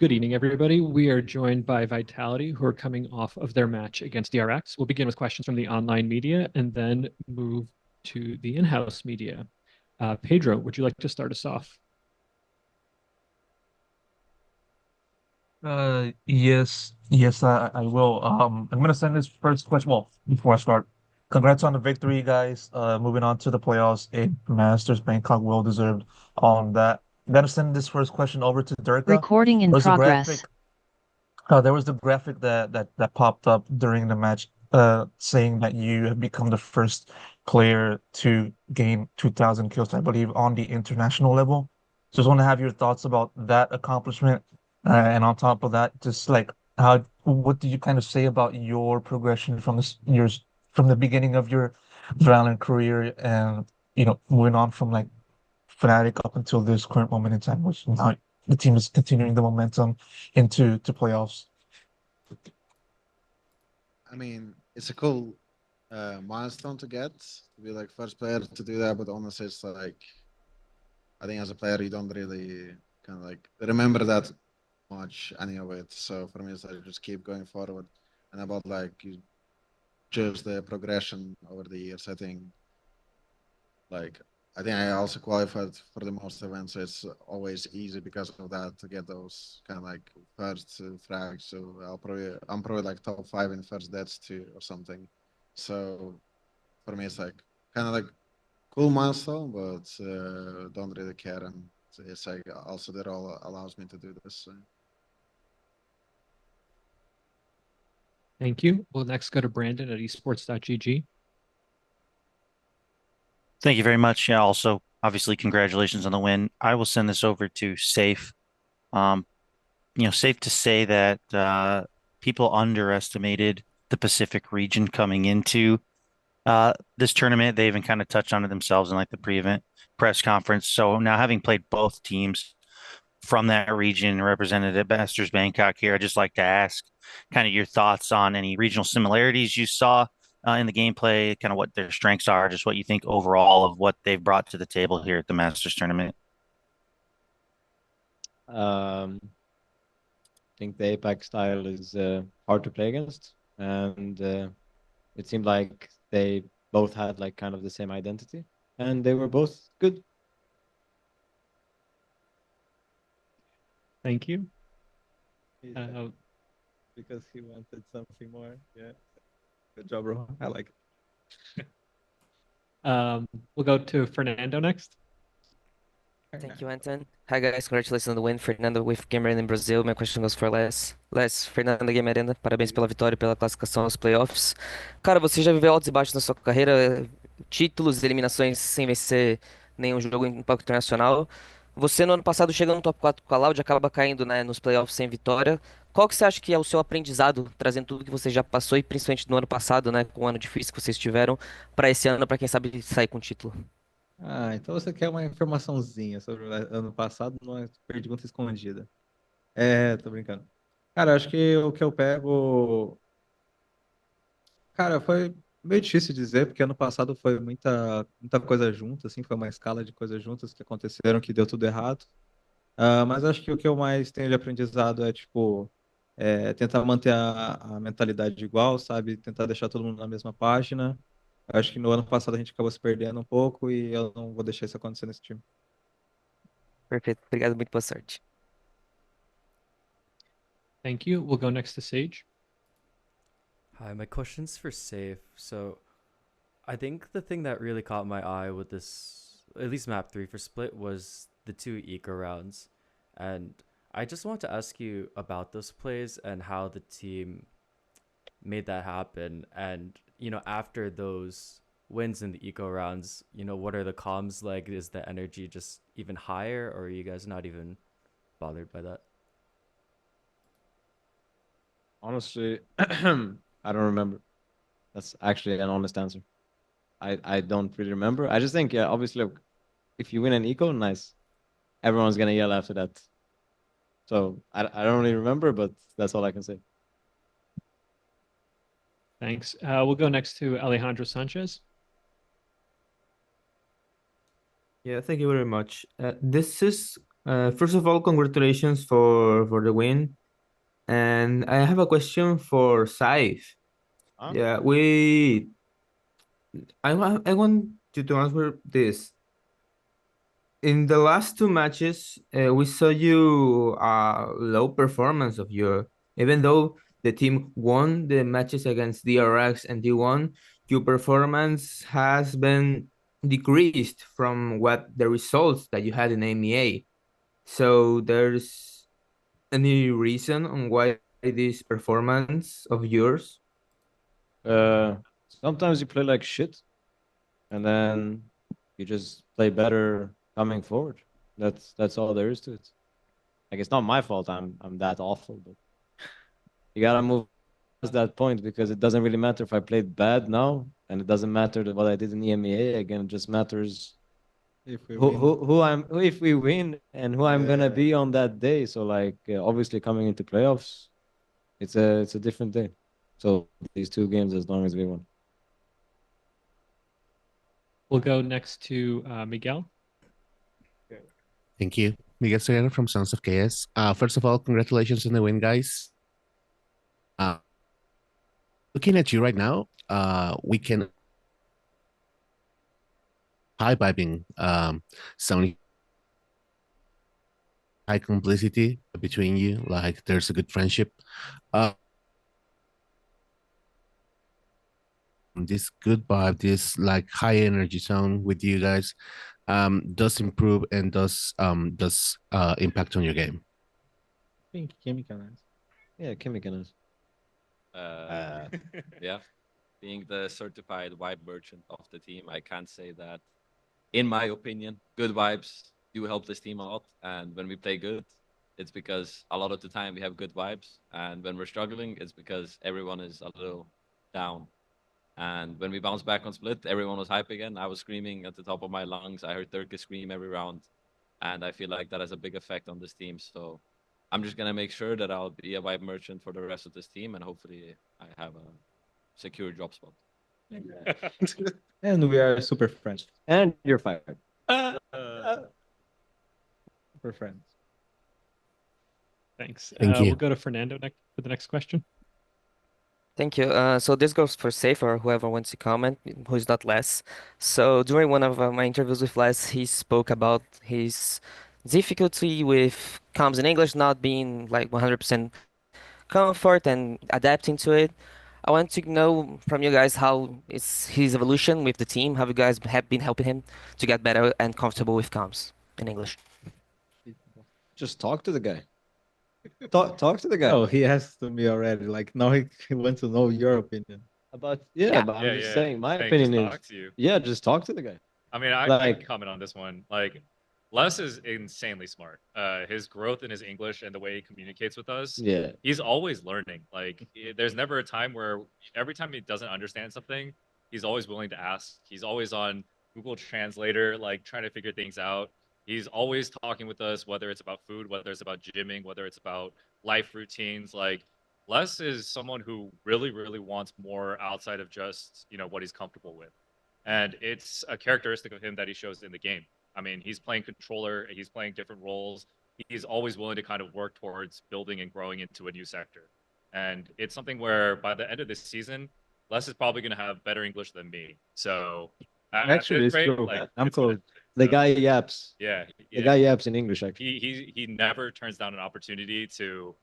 Good evening, everybody. We are joined by Vitality, who are coming off of their match against DRX. We'll begin with questions from the online media and then move to the in-house media. Pedro, would you like to start us off? Yes, I will. I'm gonna send this first question. Well, before I start, congrats on the victory, guys. Moving on to the playoffs, a Masters Bangkok, well deserved on that. I'm gonna send this first question over to Derke. Recording in There's a progress. graphic. There was the graphic that popped up during the match, saying that you have become the first player to gain 2,000 kills, I believe, on the international level. Just want to have your thoughts about that accomplishment, and on top of that, just like what do you kind of say about your progression from from the beginning of your Valorant career, and moving on from like Fnatic up until this current moment in time, which now the team is continuing the momentum into playoffs. I mean, it's a cool milestone to get to be like first player to do that, but honestly, it's like I think as a player you don't really kind of like remember that much any of it. So for me, it's like just keep going forward, and about like you just the progression over the years. Like I think I also qualified for the most events, so it's always easy because of that to get those kind of like first frags. So I'm probably like top five in first deaths too or something. So for me, it's like kind of like cool milestone, but don't really care. And it's like also that all allows me to do this. So. Thank you. We'll next go to Brandon at esports.gg. Thank you very much. Yeah, also, obviously, congratulations on the win. I will send this over to Safe. Um, safe to say that people underestimated the Pacific region coming into this tournament. They even kind of touched on it themselves in like the pre-event press conference. So now having played both teams from that region represented at Masters Bangkok here, I'd just like to ask kind of your thoughts on any regional similarities you saw in the gameplay, kind of what their strengths are, just what you think overall of what they've brought to the table here at the Masters tournament. I think the Apex style is hard to play against, and it seemed like they both had like kind of the same identity, and they were both good. Thank you. Because he wanted something more. Yeah, good job, bro. I like it. We'll go to Fernando next. Thank you, Anton. Hi, guys. Congratulations on the win. Fernando with Game Arena in Brazil. My question goes for Les. Les, Fernando Game Arena, parabéns pela vitória e pela classificação aos playoffs. Cara, você já viveu altos e baixos na sua carreira, títulos, eliminações sem vencer nenhum jogo em impacto internacional. Você no ano passado chega no top 4 com a Loud, acaba caindo, né, nos playoffs sem vitória. Qual que você acha que é o seu aprendizado, trazendo tudo que você já passou e principalmente no ano passado, né, com o ano difícil que vocês tiveram, para esse ano, para quem sabe sair com o título? Ah, então você quer uma informaçãozinha sobre o ano passado, não é pergunta escondida. É, tô brincando. Cara, acho que o que eu pego. Cara, foi meio difícil dizer, porque ano passado foi muita coisa junta, assim, foi uma escala de coisas juntas que aconteceram que deu tudo errado. Mas acho que o que eu mais tenho de aprendizado é, tipo, tentar manter a mentalidade igual, sabe? Tentar deixar todo mundo na mesma página. Acho que no ano passado a gente acabou se perdendo um pouco e eu não vou deixar isso acontecer nesse time. Perfeito. Obrigado, muito boa sorte. Thank you. We'll go next to Sage. Hi, my question's for Safe. So, I think the thing that really caught my eye with this, at least map 3 for Split, was the two eco rounds. And I just want to ask you about those plays and how the team made that happen. And, after those wins in the eco rounds, what are the comms like? Is the energy just even higher, or are you guys not even bothered by that? Honestly, I don't remember. That's actually an honest answer. I don't really remember. I just think, yeah, obviously, look, if you win an eco, nice. Everyone's gonna yell after that. So I don't really remember, but that's all I can say. Thanks. We'll go next to Alejandro Sanchez. Yeah, thank you very much. This is First of all, congratulations for the win. And I have a question for Saif. Huh? Yeah, I want you to answer this. In the last two matches, we saw you low performance of your, even though the team won the matches against DRX and D1, your performance has been decreased from what the results that you had in AMEA. So there's any reason on why this performance of yours? Sometimes you play like shit, and then you just play better coming forward. That's all there is to it. Like it's not my fault. I'm that awful, but you gotta move past that point because it doesn't really matter if I played bad now, and it doesn't matter what I did in EMEA. Again, it just matters If we win. who if we win and who I'm gonna be on that day. So like obviously coming into playoffs, it's a different day. So these two games, as long as we won. We'll go next to Miguel. Thank you. Miguel Soriano from Sons of Chaos. First of all, congratulations on the win, guys. Looking at you right now, we can high vibing, sounding high complicity between you. Like there's a good friendship. This good vibe, this like high energy zone with you guys, does improve and does impact on your game. I think Kimi can answer. Yeah, Kimmy can. Yeah, being the certified vibe merchant of the team, I can't say that. In my opinion, good vibes do help this team a lot. And when we play good, it's because a lot of the time we have good vibes. And when we're struggling, it's because everyone is a little down. And when we bounce back on split, everyone was hype again. I was screaming at the top of my lungs. I heard Derke scream every round. And I feel like that has a big effect on this team. So I'm just gonna make sure that I'll be a vibe merchant for the rest of this team, and hopefully I have a secure job spot. And we are super friends. And you're fired. Super friends. Thanks. Thank you. We'll go to Fernando next for the next question. Thank you. So this goes for Safe or whoever wants to comment, who's not Les. So during one of my interviews with Les, he spoke about his difficulty with comms in English not being like 100% comfort and adapting to it. I want to know from you guys how is his evolution with the team. Have you guys have been helping him to get better and comfortable with comms in English? Just talk to the guy. Talk to the guy. Oh, he asked me already. Like now he wants to know your opinion. But Yeah. but I'm Yeah, just yeah. saying my Saying opinion just is talk to you. yeah, just talk to the guy. I mean, I Like- can comment on this one. Like, Les is insanely smart. His growth in his English and the way he communicates with us, Yeah. he's always learning. Like, there's never a time where every time he doesn't understand something, he's always willing to ask. He's always on Google Translator, like trying to figure things out. He's always talking with us, whether it's about food, whether it's about gymming, whether it's about life routines. Like, Les is someone who really, really wants more outside of just, what he's comfortable with. And it's a characteristic of him that he shows in the game. I mean, he's playing controller, he's playing different roles. He's always willing to kind of work towards building and growing into a new sector. And it's something where by the end of this season, Les is probably going to have better English than me. So Actually, it's true. I'm it's gonna- close. The guy yaps. yeah, The guy yaps in English actually. he never turns down an opportunity to,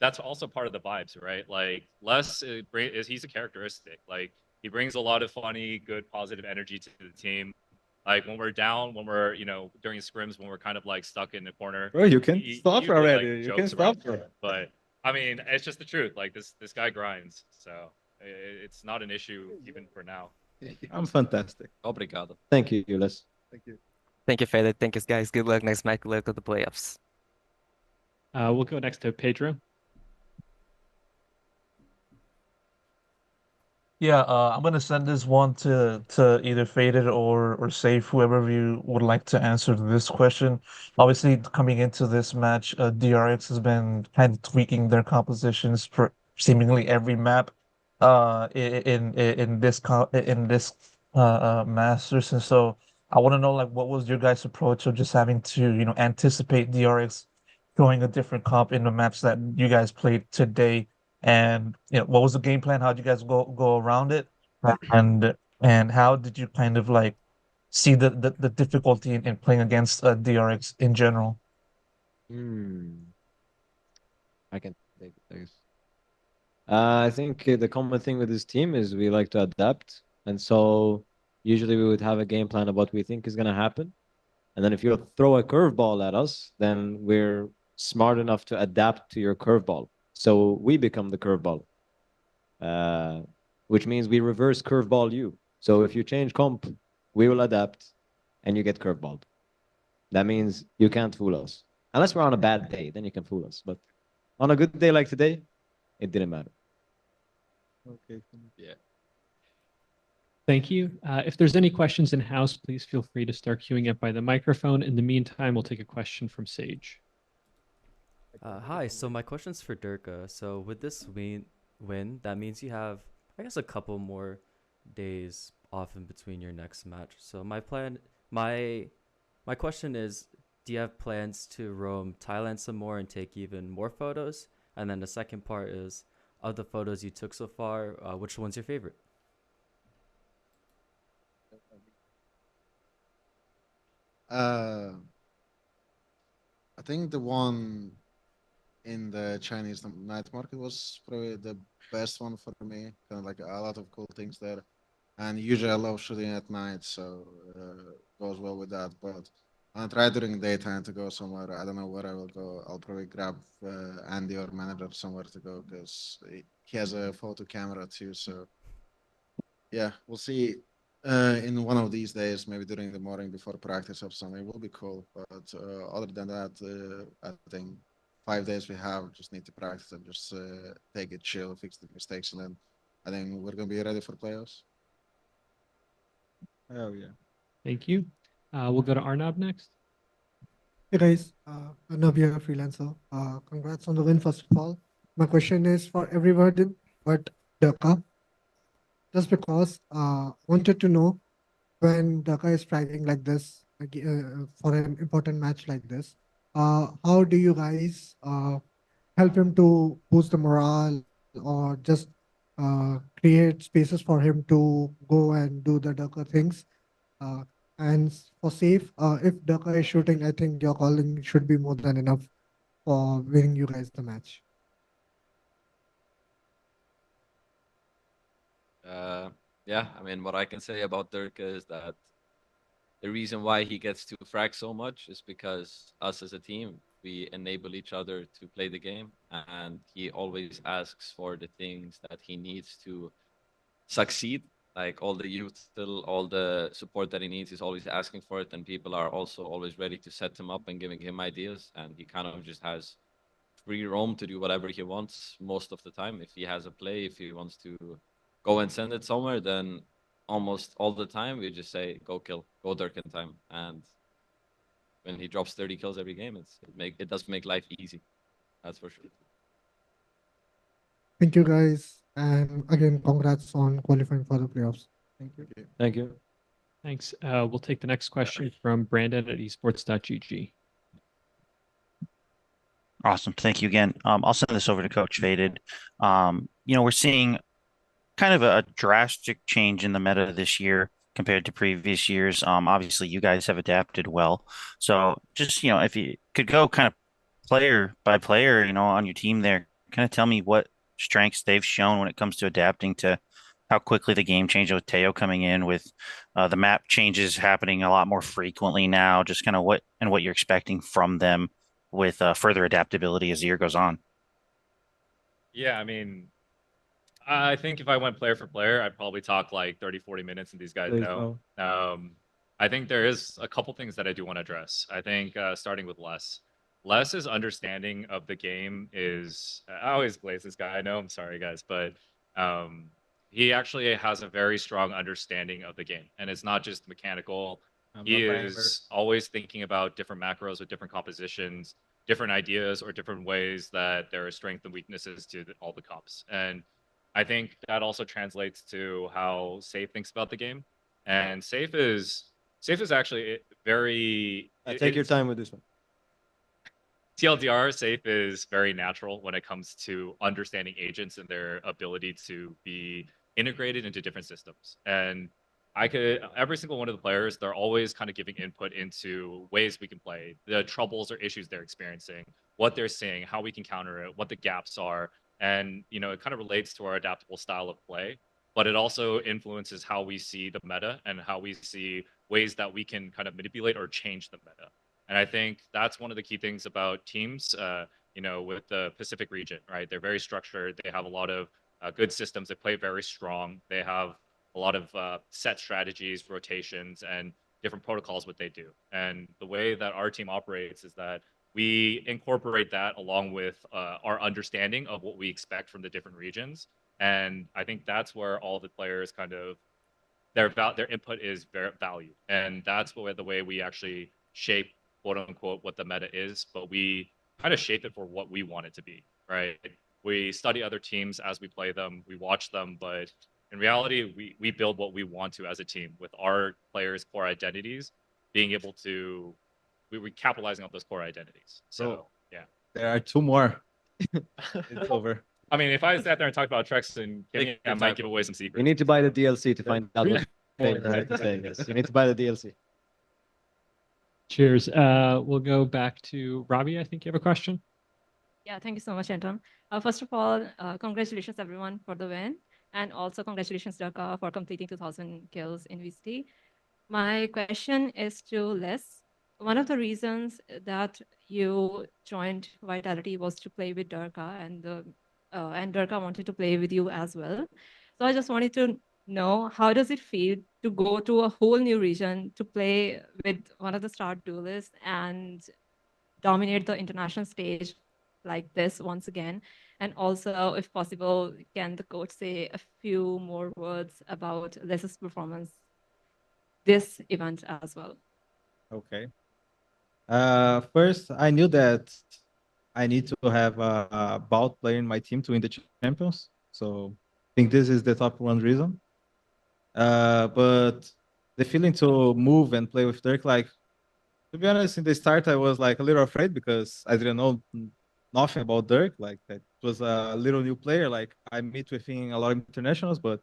that's also part of the vibes, right? Like Les he's a characteristic. Like he brings a lot of funny, good, positive energy to the team. Like when we're down, when we're during scrims, when we're kind of like stuck in the corner. Bro, you can he stop usually, already. like, You can jokes stop. around. But I mean, it's just the truth. Like this guy grinds, so it's not an issue even for now. I'm fantastic. Obrigado. Thank you, Les. Thank you. Thank you, Fede. Thank you, guys. Good luck next match. Good luck at the playoffs. We'll go next to Pedro. Yeah, I'm gonna send this one to either Faded or Safe, whoever of you would like to answer this question. Obviously, coming into this match, DRX has been kind of tweaking their compositions for seemingly every map, in this Masters, and so I want to know like what was your guys' approach of just having to, anticipate DRX throwing a different comp in the match that you guys played today, and what was the game plan? How did you guys go around it, and how did you kind of like see the difficulty in playing against DRX in general? I can take it, I guess. I think the common thing with this team is we like to adapt, and so usually we would have a game plan of what we think is going to happen. And then if you throw a curveball at us, then we're smart enough to adapt to your curveball. So we become the curveball, which means we reverse curveball you. So if you change comp, we will adapt and you get curveballed. That means you can't fool us. Unless we're on a bad day, then you can fool us. But on a good day like today, it didn't matter. Okay. Yeah. Thank you. If there's any questions in house, please feel free to start queuing up by the microphone. In the meantime, we'll take a question from Sage. Hi, so my question's for Derke. So with this win, that means you have, I guess, a couple more days off in between your next match. So my question is, do you have plans to roam Thailand some more and take even more photos? And then the second part is, of the photos you took so far, which one's your favorite? I think the one in the Chinese night market was probably the best one for me. Kind of like a lot of cool things there. And usually I love shooting at night, so goes well with that. But I'll try during daytime to go somewhere. I don't know where I will go. I'll probably grab Andy or manager somewhere to go because he has a photo camera too. So yeah, we'll see. In one of these days, maybe during the morning before practice or something, will be cool. But other than that, I think 5 days we have just need to practice and just take it chill, fix the mistakes, and then I think we're gonna be ready for playoffs. Oh yeah. Thank you. We'll go to Arnab next. Hey guys, Arnab here, freelancer. Congrats on the win, first of all. My question is for everybody but Derke, just because wanted to know when Derke is fragging like this, like, for an important match like this, how do you guys help him to boost the morale or just create spaces for him to go and do the Derke things? Uh, and for safe, if Derke is shooting, I think your calling should be more than enough for winning you guys the match. Yeah, I mean, what I can say about Derke is that the reason why he gets to frag so much is because us as a team, we enable each other to play the game, and he always asks for the things that he needs to succeed. Like all the youth, still all the support that he needs, he's always asking for it, and people are also always ready to set him up and giving him ideas. And he kind of just has free roam to do whatever he wants most of the time. If he has a play, if he wants to go and send it somewhere, then almost all the time we just say go kill, go Derke in time. And when he drops 30 kills every game, it does make life easy. That's for sure. Thank you guys. And again, congrats on qualifying for the playoffs. Thank you. Thank you. Thanks. We'll take the next question from Brandon at esports.gg. Awesome. Thank you again. I'll send this over to Coach Faded. We're seeing kind of a drastic change in the meta this year compared to previous years. Obviously, you guys have adapted well. So just, if you could go kind of player by player, on your team there, kind of tell me what strengths they've shown when it comes to adapting to how quickly the game changed with Teo coming in, with the map changes happening a lot more frequently now, just kind of what you're expecting from them with further adaptability as the year goes on. Yeah, I mean, I think if I went player for player, I'd probably talk like 30, 40 minutes, and these guys Please know. I think there is a couple things that I do want to address. I think starting with Less. Less's understanding of the game is, I always glaze this guy. I know, I'm sorry, guys, but he actually has a very strong understanding of the game. And it's not just mechanical. He is always thinking about different macros with different compositions, different ideas, or different ways that there are strengths and weaknesses to all the comps. And I think that also translates to how Safe thinks about the game. And Safe is Safe is actually very. Take your time with this one. TLDR Safe is very natural when it comes to understanding agents and their ability to be integrated into different systems. And every single one of the players, they're always kind of giving input into ways we can play, the troubles or issues they're experiencing, what they're seeing, how we can counter it, what the gaps are. And, it kind of relates to our adaptable style of play, but it also influences how we see the meta and how we see ways that we can kind of manipulate or change the meta. And I think that's one of the key things about teams, with the Pacific region, right? They're very structured. They have a lot of good systems. They play very strong. They have a lot of set strategies, rotations, and different protocols what they do. And the way that our team operates is that we incorporate that along with our understanding of what we expect from the different regions. And I think that's where all the players kind of their input is very valued, and that's where the way we actually shape quote unquote what the meta is, but we kind of shape it for what we want it to be, right? We study other teams as we play them, we watch them, but in reality, we build what we want to as a team with our players' core identities, being able to we capitalizing on those core identities. So yeah, There are two more. It's over. I mean, if I sat there and talked about Trex and Kenny, I might give away some secrets. You need to buy the DLC to find out what Faker had to say. Yes, you need to buy the DLC. Cheers. We'll go back to Robbie. I think you have a question. Yeah, thank you so much, Anton. First of all, congratulations everyone for the win, and also congratulations, Derke, for completing 2,000 kills in VCT. My question is to Les. One of the reasons that you joined Vitality was to play with Derke, and Derke wanted to play with you as well. So I just wanted to know, how does it feel to go to a whole new region to play with one of the star duelists and dominate the international stage like this once again? And also, if possible, can the coach say a few more words about Les's performance this event as well? Okay. First, I knew that I need to have a bout player in my team to win the champions. So I think this is the top one reason. But the feeling to move and play with Derke, like, to be honest, in the start, I was like a little afraid because I didn't know nothing about Derke. Like, that was a little new player. Like, I meet with him a lot of internationals, but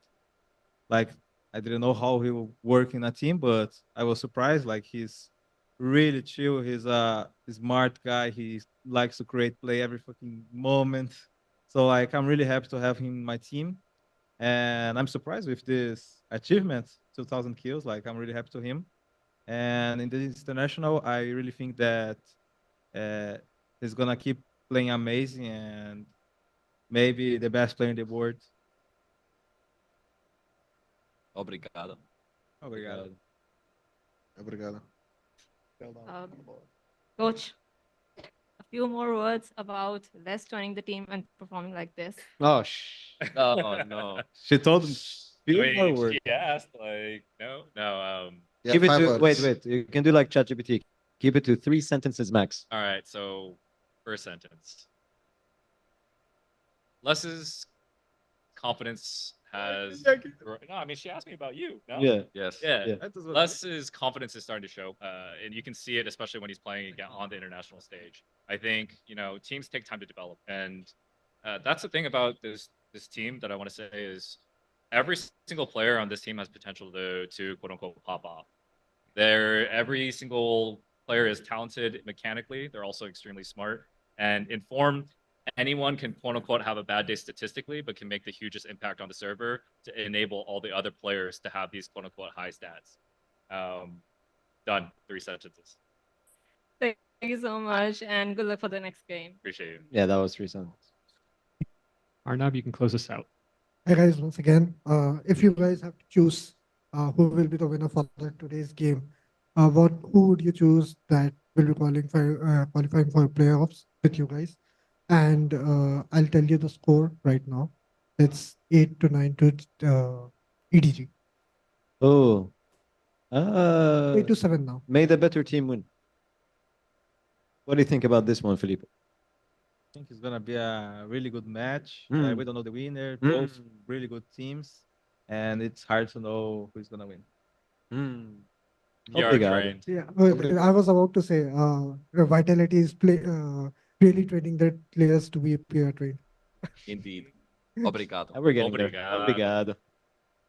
like, I didn't know how he would work in a team. But I was surprised. Like, he's really chill. He's a smart guy. He likes to create play every fucking moment. So like, I'm really happy to have him in my team, and I'm surprised with this achievement, 2,000 kills. Like, I'm really happy to him. And in the international, I really think that he's gonna keep playing amazing and maybe the best player in the world. Obrigado. Obrigado. Obrigado. Coach, a few more words about Les joining the team and performing like this. Oh, Oh no. She told him few I more mean, words. she asked, like, no. Yeah, Keep it 5 to words. wait. You can do like ChatGPT. Keep it to 3 sentences max. All right, so first sentence. Les's confidence has. No, I mean, she asked me about you. No? Yeah. Yes. Yeah. That was what- Les's confidence is starting to show, and you can see it, especially when he's playing again on the international stage. I think teams take time to develop, and that's the thing about this team that I want to say is every single player on this team has potential to quote unquote pop off. Every single player is talented mechanically. They're also extremely smart and informed. Anyone can quote unquote have a bad day statistically, but can make the hugest impact on the server to enable all the other players to have these quote unquote high stats. Done. 3 sentences. Thank you so much, and good luck for the next game. Appreciate you. Yeah, that was 3 sentences. Arnab, you can close us out. Hi guys, once again, if you guys have to choose who will be the winner for today's game, who would you choose that will be qualifying for playoffs with you guys? And I'll tell you the score right now. It's 8-9 to EDG. Oh. 8-7 now. May the better team win. What do you think about this one, Felipe? I think it's gonna be a really good match. Mm. We don't know the winner. Mm. Both really good teams, and it's hard to know who's gonna win. PR Obrigado. trained. Yeah, I was about to say, Vitality is really training their players to be PR trained. Indeed. Obrigado. We're getting there. Obrigado. Obrigado.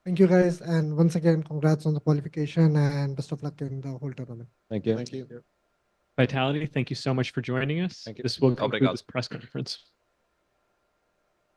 Thank you guys, and once again, congrats on the qualification and best of luck in the whole tournament. Thank you. Thank you. Vitality, thank you so much for joining us. Thank you. This will conclude Obrigado. this press conference.